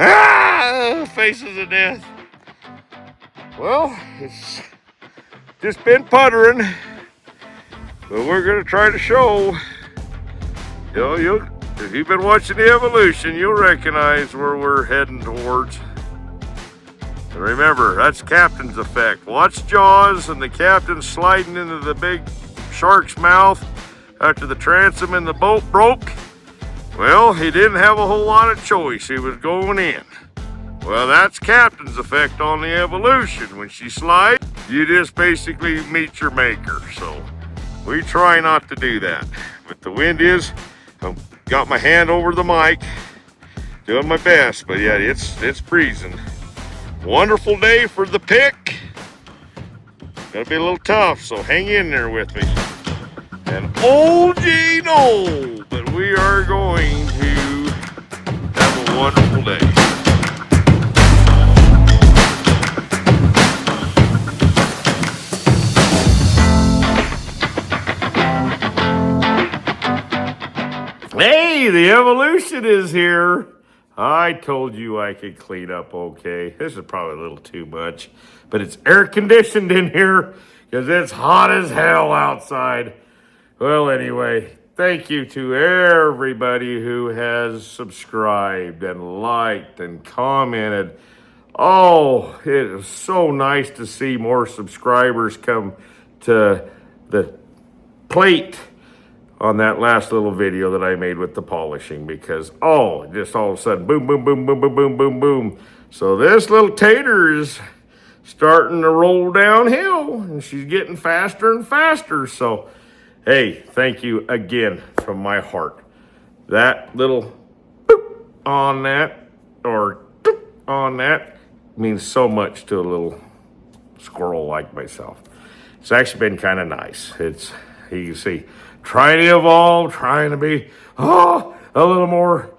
Ah, faces of death. Well, it's just been puttering, but we're gonna try to show. If you've been watching the evolution, you'll recognize where we're heading towards. And remember, that's captain's effect. Watch Jaws and the captain sliding into the big shark's mouth after the transom in the boat broke. Well, he didn't have a whole lot of choice. He was going in. Well, that's captain's effect on the evolution. When she slides, you just basically meet your maker. So we try not to do that. But the wind is, I've got my hand over the mic, doing my best. But yeah, it's breezing. Wonderful day for the pick. Gonna be a little tough, so hang in there with me. And oh gee no, but we are going to have a wonderful day. Hey, the evolution is here. I told you I could clean up okay. This is probably a little too much, but it's air conditioned in here because it's hot as hell outside. Well, anyway, thank you to everybody who has subscribed and liked and commented. Oh, it is so nice to see more subscribers come to the plate on that last little video that I made with the polishing, because just all of a sudden boom, boom, boom, boom, boom, boom, boom, boom. So this little tater is starting to roll downhill and she's getting faster and faster. So hey, thank you again from my heart. That little boop on that or boop on that means so much to a little squirrel like myself. It's actually been kind of nice. You can see, trying to evolve, trying to be a little more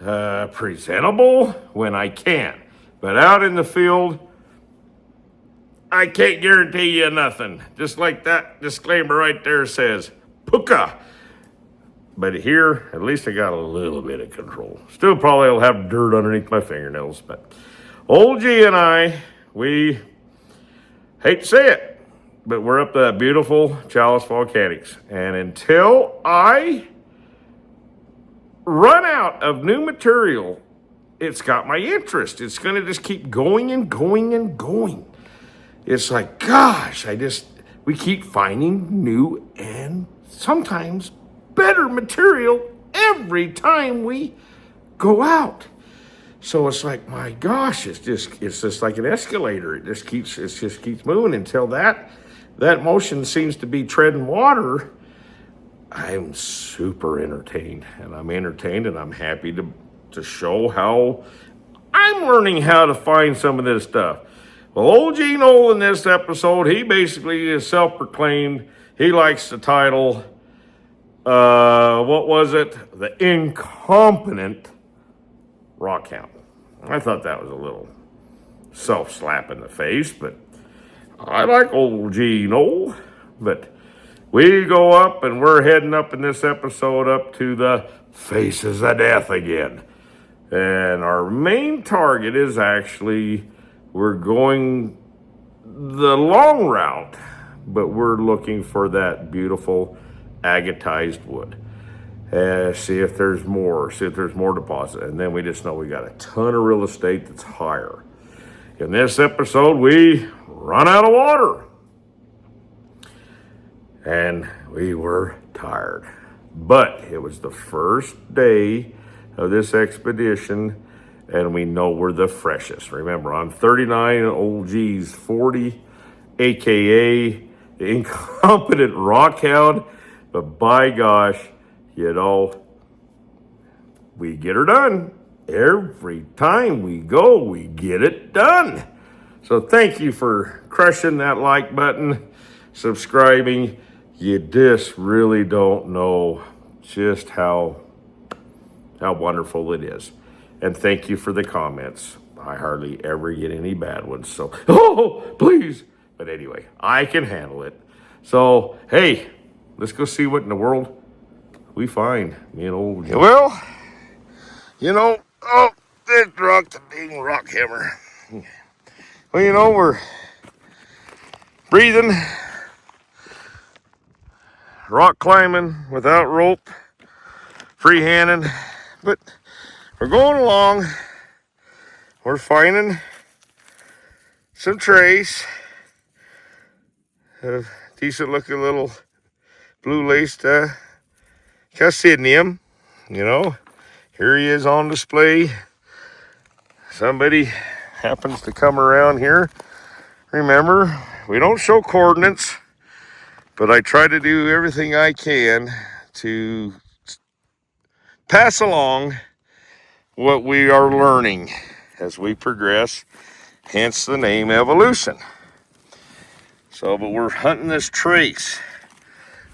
presentable when I can. But out in the field, I can't guarantee you nothing. Just like that disclaimer right there says, puka. But here, at least I got a little bit of control. Still probably will have dirt underneath my fingernails. But old G and I, we hate to say it, but we're up to that beautiful Challis Volcanics. And until I run out of new material, it's got my interest. It's going to just keep going and going and going. It's like, gosh, we keep finding new and sometimes better material every time we go out. So it's like, my gosh, it's just like an escalator. It just keeps moving until that motion seems to be treading water. I'm super entertained, and I'm happy to show how I'm learning how to find some of this stuff. Well, old Gene Noel in this episode, he basically is self-proclaimed. He likes the title, what was it? The Incompetent Rockhound. I thought that was a little self-slap in the face, but I like old G Noel. But we go up, and we're heading up in this episode up to the Faces of Death again. And our main target is actually, we're going the long route, but we're looking for that beautiful agatized wood. See if there's more deposit. And then we just know we got a ton of real estate that's higher. In this episode, we run out of water. And we were tired. But it was the first day of this expedition, and we know we're the freshest. Remember, I'm 39 and old G's 40, aka the Incompetent Rockhound. But by gosh, we get her done. Every time we go, we get it done. So thank you for crushing that like button, subscribing. You just really don't know just how wonderful it is. And thank you for the comments. I hardly ever get any bad ones, so, please. But anyway, I can handle it. So, hey, let's go see what in the world we find. Me and old Jim. Well, this rock the dang rock hammer. Well, you know, we're breathing, rock climbing without rope, free-handed, but we're going along. We're finding some trace of decent looking little blue laced Chalcidium. You know, here he is on display. Somebody happens to come around here. Remember, we don't show coordinates, but I try to do everything I can to pass along what we are learning as we progress, hence the name evolution. So, but we're hunting this trace.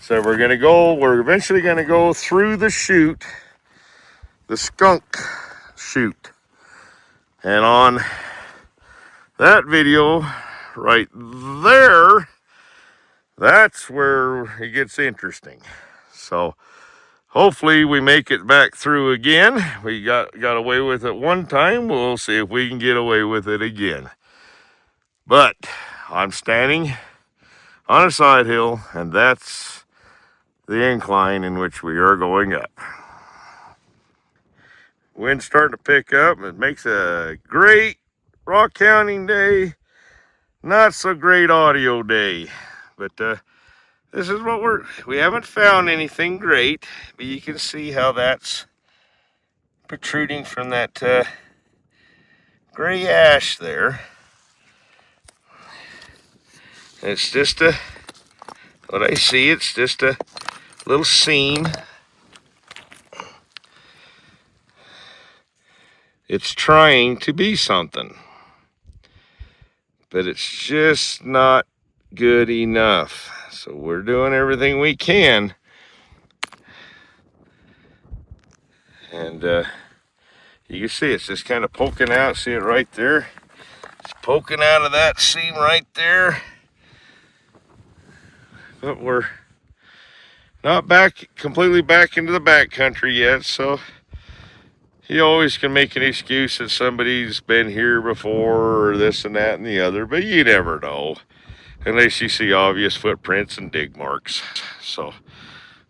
So we're eventually gonna go through the chute, the skunk chute. And on that video right there, that's where it gets interesting. So hopefully we make it back through again. We got away with it one time. We'll see if we can get away with it again. But I'm standing on a side hill, and that's the incline in which we are going up. Wind's starting to pick up. It makes a great rock counting day. Not so great audio day. But this is what we haven't found anything great, but you can see how that's protruding from that gray ash there. It's just what I see, it's just a little seam. It's trying to be something, but it's just not good enough. So we're doing everything we can. And you can see it's just kind of poking out. See it right there? It's poking out of that seam right there. But we're not completely back into the backcountry yet, so you always can make an excuse that somebody's been here before or this and that and the other, but you never know unless you see obvious footprints and dig marks. So,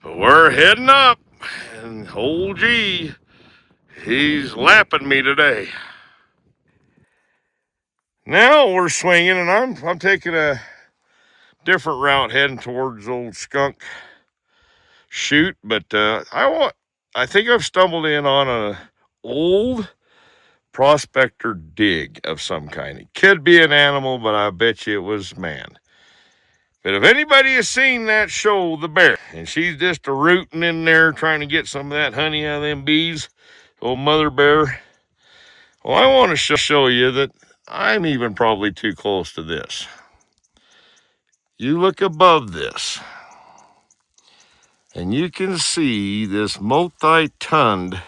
but we're heading up, and old G, he's lapping me today. Now we're swinging, and I'm taking a different route heading towards old skunk chute, but I think I've stumbled in on a old prospector dig of some kind. It could be an animal, but I bet you it was man. But if anybody has seen that show, The Bear, and she's just a rooting in there trying to get some of that honey out of them bees, old mother bear, well, I want to show you that I'm even probably too close to this. You look above this, and you can see this multi-tonned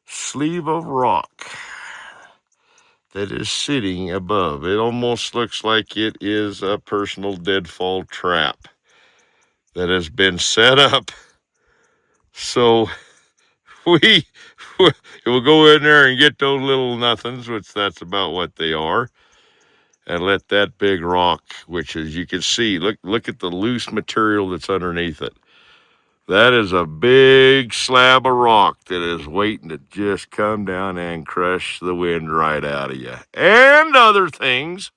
sleeve of rock that is sitting above. It almost looks like it is a personal deadfall trap that has been set up. So we will go in there and get those little nothings, which that's about what they are, and let that big rock, which as you can see, look at the loose material that's underneath it. That is a big slab of rock that is waiting to just come down and crush the wind right out of you. And other things.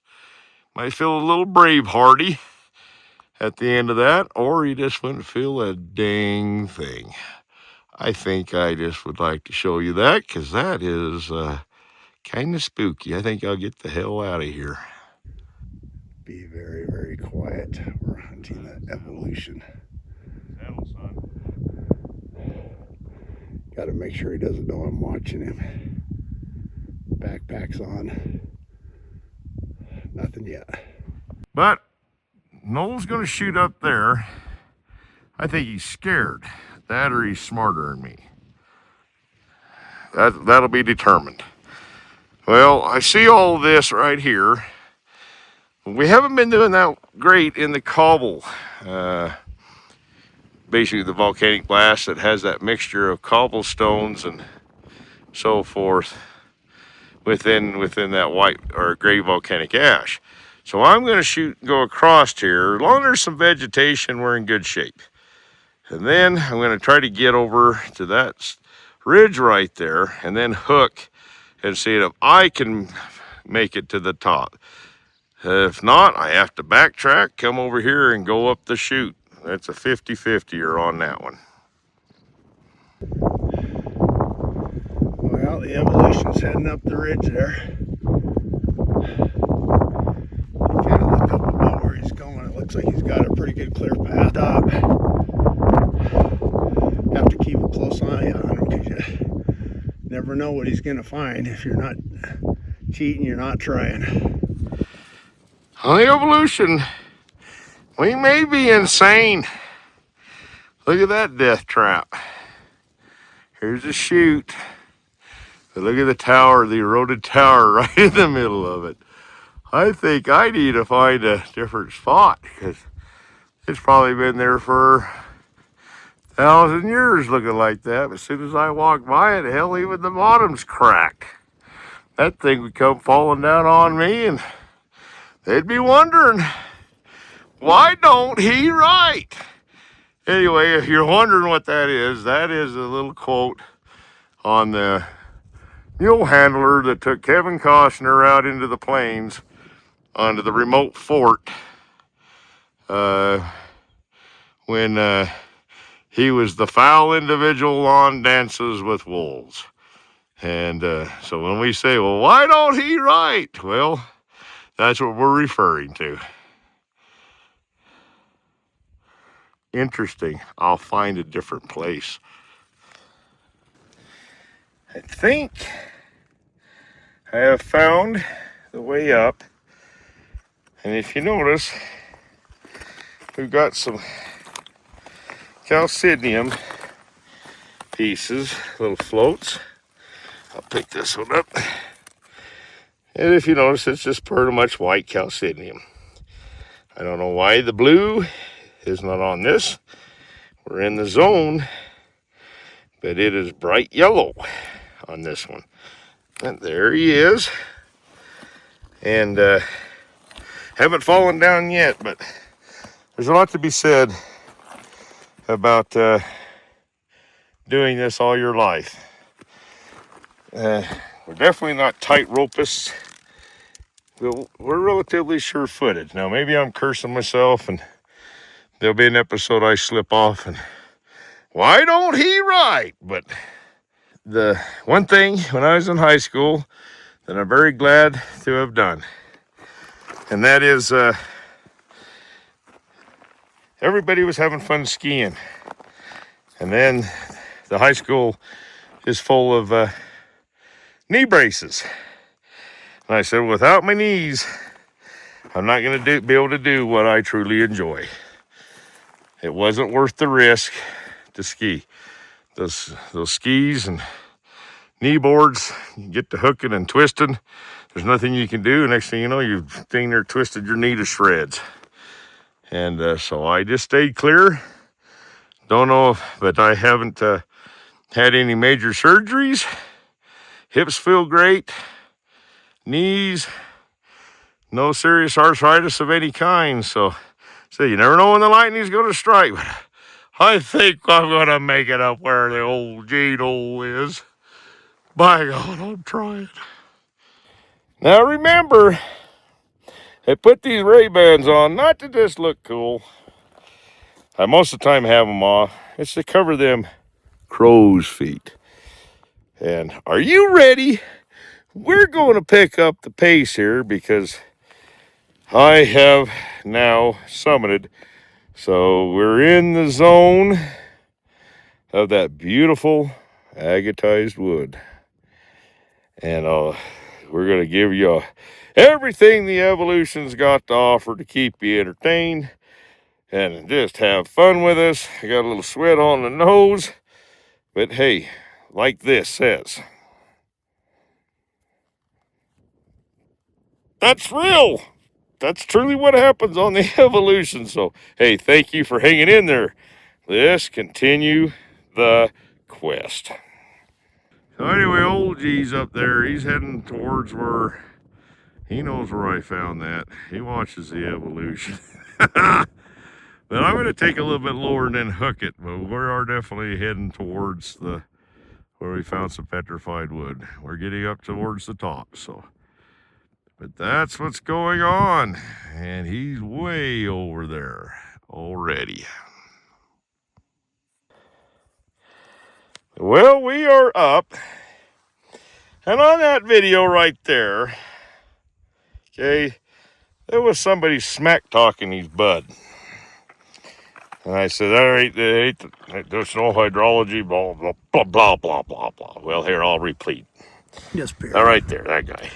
Might feel a little brave-hardy at the end of that, or you just wouldn't feel a dang thing. I think I just would like to show you that, because that is kind of spooky. I think I'll get the hell out of here. Be very, very quiet. We're hunting that evolution. Got to make sure he doesn't know I'm watching him. Backpack's on. Nothing yet. But Noel's going to shoot up there. I think he's scared. That or he's smarter than me. That'll be determined. Well, I see all this right here. We haven't been doing that great in the cobble. Basically the volcanic blast that has that mixture of cobblestones and so forth. within that white or gray volcanic ash. So I'm going to go across here. As long as there's some vegetation, we're in good shape. And then I'm going to try to get over to that ridge right there and then hook and see if I can make it to the top. If not, I have to backtrack, come over here and go up the chute. That's a 50-50 on that one. Well, the Evolution's heading up the ridge there. You kind of look up about where he's going. It looks like he's got a pretty good clear path up. Have to keep a close eye on him because you never know what he's going to find. If you're not cheating, you're not trying. On the Evolution, we may be insane. Look at that death trap. Here's a chute. But look at the tower, the eroded tower right in the middle of it. I think I need to find a different spot because it's probably been there for 1,000 years looking like that. But as soon as I walk by it, hell, even the bottom's cracked. That thing would come falling down on me and they'd be wondering, why don't he write? Anyway, if you're wondering what that is a little quote on the mule handler that took Kevin Costner out into the plains onto the remote fort when he was the foul individual on Dances with Wolves. And so when we say, well, why don't he write? Well, that's what we're referring to. Interesting. I'll find a different place. I think I have found the way up. And if you notice, we've got some calcidium pieces, little floats. I'll pick this one up. And if you notice, it's just pretty much white calcidium. I don't know why the blue is not on this. We're in the zone, but it is bright yellow on this one. And there he is. And haven't fallen down yet, but there's a lot to be said about doing this all your life. We're definitely not tightropists. We're relatively sure-footed. Now, maybe I'm cursing myself, and there'll be an episode I slip off, and why don't he write? But the one thing when I was in high school that I'm very glad to have done, and that is everybody was having fun skiing. And then the high school is full of knee braces. And I said, without my knees, I'm not going to be able to do what I truly enjoy. It wasn't worth the risk to ski. Those skis and knee boards, you get to hooking and twisting. There's nothing you can do. Next thing you know, you've thing there twisted your knee to shreds. And so I just stayed clear. Don't know, but I haven't had any major surgeries. Hips feel great. Knees, no serious arthritis of any kind. So you never know when the lightning's going to strike. But I think I'm going to make it up where the old gene hole is. By God, I'm trying. Now remember, I put these Ray-Bans on not to just look cool. I most of the time have them off. It's to cover them crow's feet. And are you ready? We're going to pick up the pace here because I have now summited. So we're in the zone of that beautiful agatized wood. And we're going to give you everything the Evolution's got to offer to keep you entertained and just have fun with us. I got a little sweat on the nose, but hey, like this says, that's real. That's truly what happens on the Evolution. So, hey, thank you for hanging in there. Let's continue the quest. So anyway, old G's up there. He's heading towards where he knows where I found that. He watches the evolution. But I'm going to take a little bit lower and then hook it. But we are definitely heading towards the where we found some petrified wood. We're getting up towards the top, so. But that's what's going on. And he's way over there already. Well, we are up. And on that video right there, okay, there was somebody smack talking his bud. And I said, there's no hydrology, blah, blah, blah, blah, blah, blah, blah. Well, here, I'll repeat. Just barely. All right there, that guy.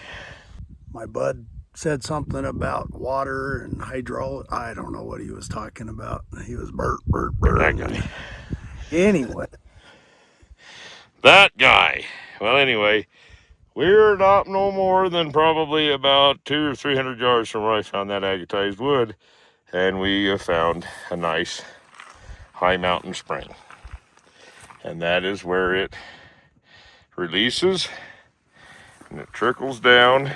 My bud said something about water and hydraulic. I don't know what he was talking about. He was burp. That guy. Anyway. That guy. Well, anyway, we're not no more than probably about 200 or 300 yards from where I found that agatized wood. And we have found a nice high mountain spring. And that is where it releases and it trickles down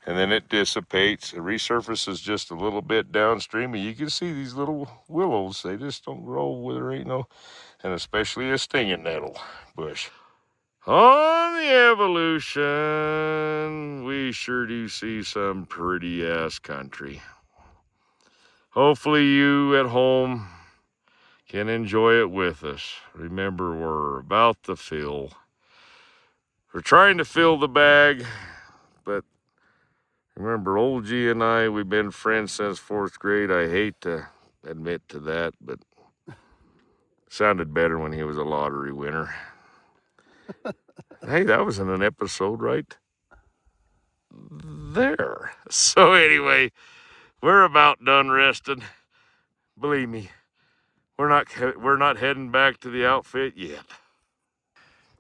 and then it dissipates. It resurfaces just a little bit downstream. And you can see these little willows. They just don't grow where there ain't no, and especially a stinging nettle bush. On the evolution, we sure do see some pretty ass country. Hopefully you at home can enjoy it with us. Remember, we're about to fill. We're trying to fill the bag, but remember, old G and I, we've been friends since 4th grade. I hate to admit to that, but it sounded better when he was a lottery winner. Hey, that was in an episode right there. So anyway, we're about done resting. Believe me, we're not heading back to the outfit yet.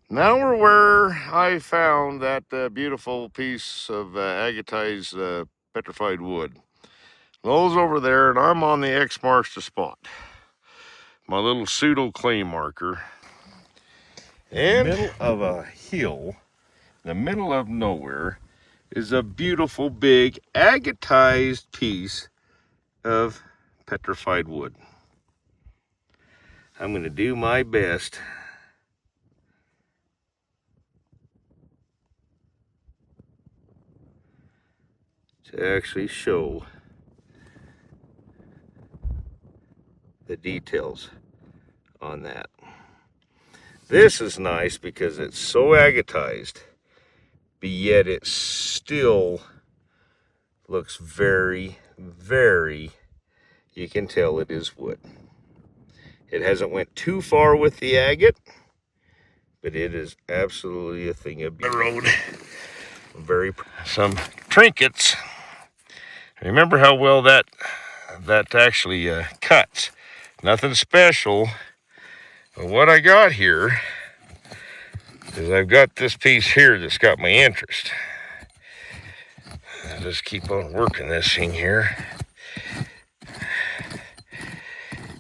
Now we're where I found that beautiful piece of agatized petrified wood. Those over there, and I'm on the X marks the spot. My little pseudo clay marker. And in the middle of a hill, in the middle of nowhere, is a beautiful big agatized piece of petrified wood. I'm going to do my best to actually show the details on that. This is nice because it's so agatized, but yet it still looks very, very, you can tell it is wood. It hasn't went too far with the agate, but it is absolutely a thing of beauty. Road. Some trinkets. Remember how well that actually cuts. Nothing special. But what I got here is I've got this piece here that's got my interest. I'll just keep on working this thing here.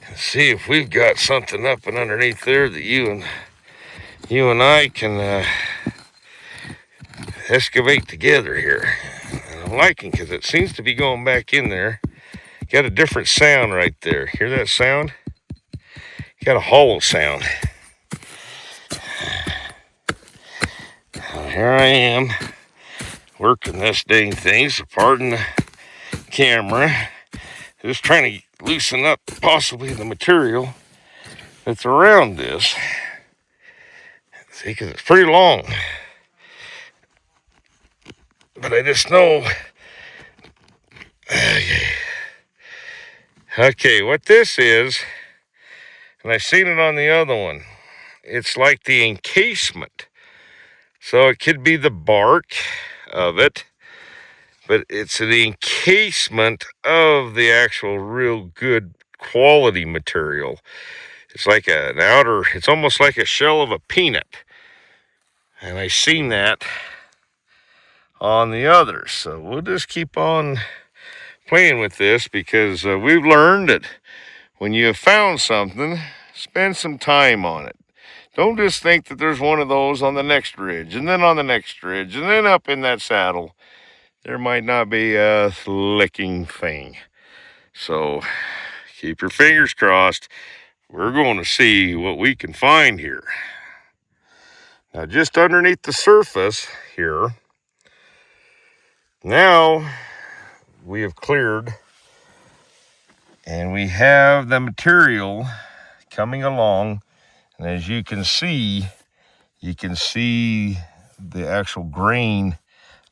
And see if we've got something up and underneath there that you and I can excavate together here. And I'm liking because it seems to be going back in there. Got a different sound right there. Hear that sound? Got a hollow sound. Here I am working this dang thing, so pardon the camera. Just trying to loosen up possibly the material that's around this. See, because it's pretty long. But I just know. Okay, what this is, and I've seen it on the other one, it's like the encasement. So it could be the bark of it, but it's the encasement of the actual real good quality material. It's like an outer, it's almost like a shell of a peanut. And I've seen that on the others. So we'll just keep on playing with this because we've learned that when you have found something, spend some time on it. Don't just think that there's one of those on the next ridge, and then on the next ridge, and then up in that saddle. There might not be a licking thing. So keep your fingers crossed. We're going to see what we can find here. Now, just underneath the surface here, now we have cleared and we have the material coming along. And as you can see the actual grain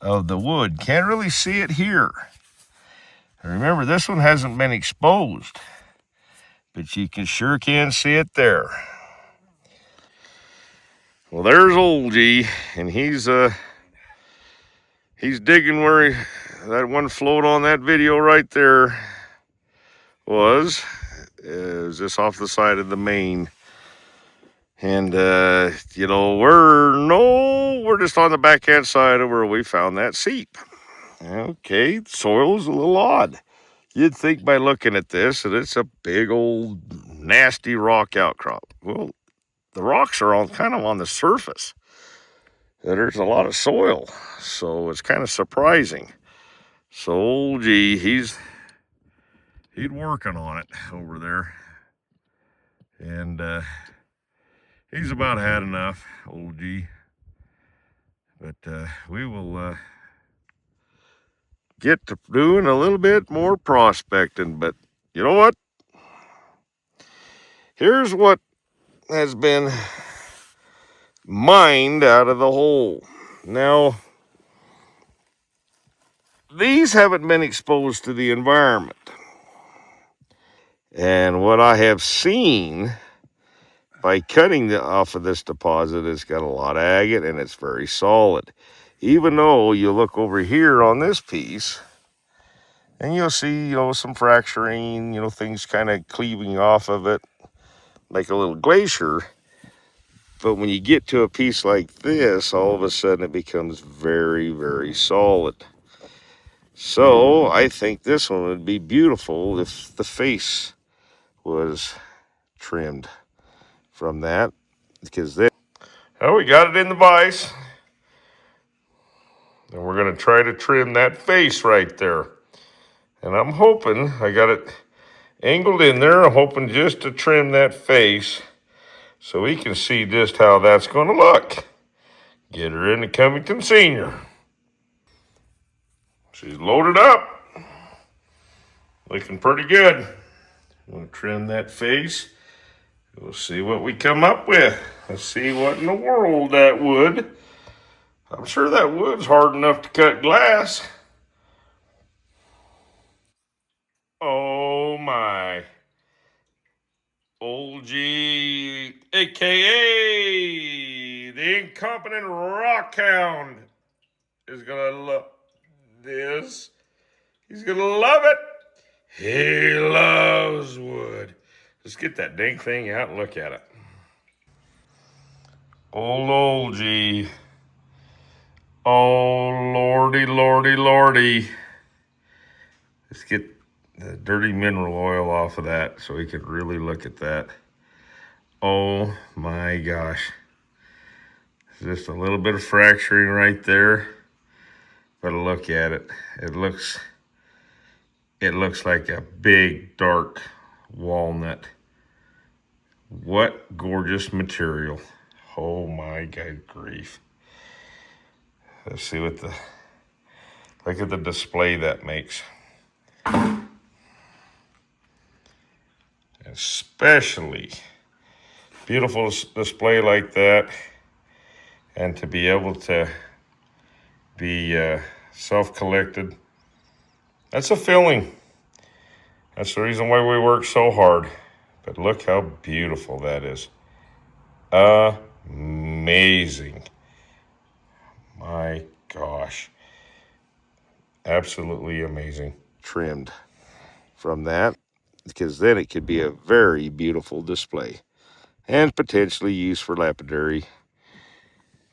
of the wood. Can't really see it here. Remember, this one hasn't been exposed, but you sure can see it there. Well, there's old G, and he's digging where that one float on that video right there was. Is this off the side of the main? And you know, we're just on the backhand side of where we found that seep. Okay, the soil is a little odd. You'd think by looking at this that it's a big old nasty rock outcrop. Well, the rocks are all kind of on the surface. There's a lot of soil, so it's kind of surprising. So old G, he's working on it over there, and he's about had enough, old G. But we will get to doing a little bit more prospecting. But you know what? Here's what has been mined out of the hole. Now, these haven't been exposed to the environment. And what I have seen by cutting off of this deposit, it's got a lot of agate and it's very solid. Even though you look over here on this piece, and you'll see, some fracturing, things kind of cleaving off of it, like a little glacier. But when you get to a piece like this, all of a sudden it becomes very, very solid. So I think this one would be beautiful if the face was trimmed from that, because then, we got it in the vise, and we're going to try to trim that face right there. And I'm hoping, I got it angled in there, I'm hoping just to trim that face so we can see just how that's going to look. Get her into Covington Senior. She's loaded up. Looking pretty good. I'm going to trim that face. We'll see what we come up with. Let's see what in the world that wood. I'm sure that wood's hard enough to cut glass. Oh my. Old G, a.k.a. the incompetent rockhound, is going to love this. He's going to love it. He loves wood. Let's get that dang thing out and look at it. Old G. Oh, lordy, lordy, lordy. Let's get the dirty mineral oil off of that so we could really look at that. Oh my gosh. Just a little bit of fracturing right there. But look at it. It looks like a big dark walnut. What gorgeous material. Oh my God grief. Let's see what look at the display that makes. Especially beautiful display like that, and to be able to be self-collected, that's a feeling. That's the reason why we work so hard. But look how beautiful that is. Amazing. My gosh. Absolutely amazing. Trimmed from that, because then it could be a very beautiful display and potentially used for lapidary.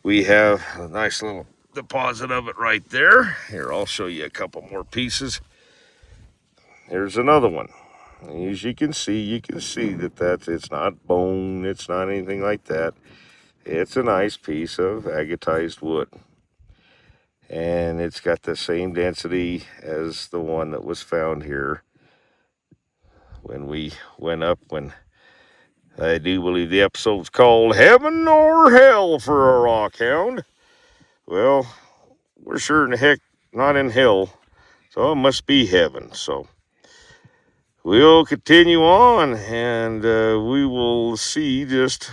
We have a nice little deposit of it right there. Here, I'll show you a couple more pieces. Here's another one. As you can see that it's not bone, it's not anything like that. It's a nice piece of agatized wood. And it's got the same density as the one that was found here when we went up, when I do believe the episode's called Heaven or Hell for a Rock Hound. Well, we're sure in the heck not in hell, so it must be heaven. So we'll continue on, and we will see just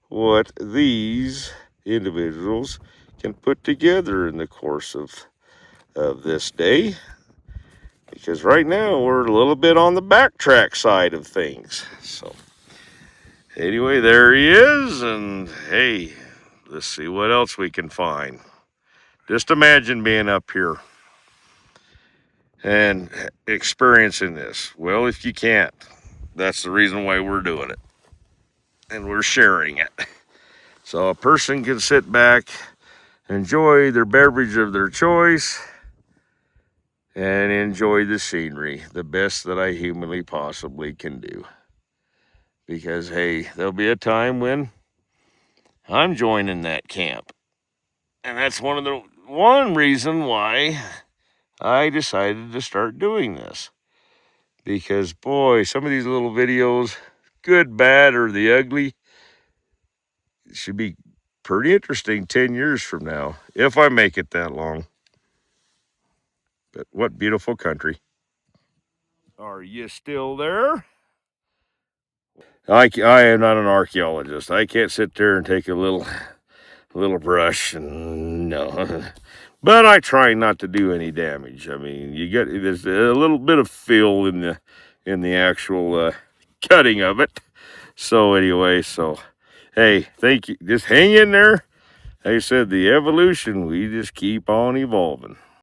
what these individuals can put together in the course of this day. Because right now we're a little bit on the backtrack side of things. So anyway, there he is, and hey, let's see what else we can find. Just imagine being up here and experiencing this. Well, if you can't, that's the reason why we're doing it. And we're sharing it. So a person can sit back, enjoy their beverage of their choice, and enjoy the scenery the best that I humanly possibly can do. Because, hey, there'll be a time when I'm joining that camp. And that's one reason why I decided to start doing this. Because, boy, some of these little videos, good, bad, or the ugly, should be pretty interesting 10 years from now, if I make it that long. But what beautiful country. Are you still there? I am not an archaeologist. I can't sit there and take a little brush and no. But I try not to do any damage. I mean, there's a little bit of feel in the actual cutting of it. So anyway, hey, thank you. Just hang in there. Like I said, the evolution, we just keep on evolving.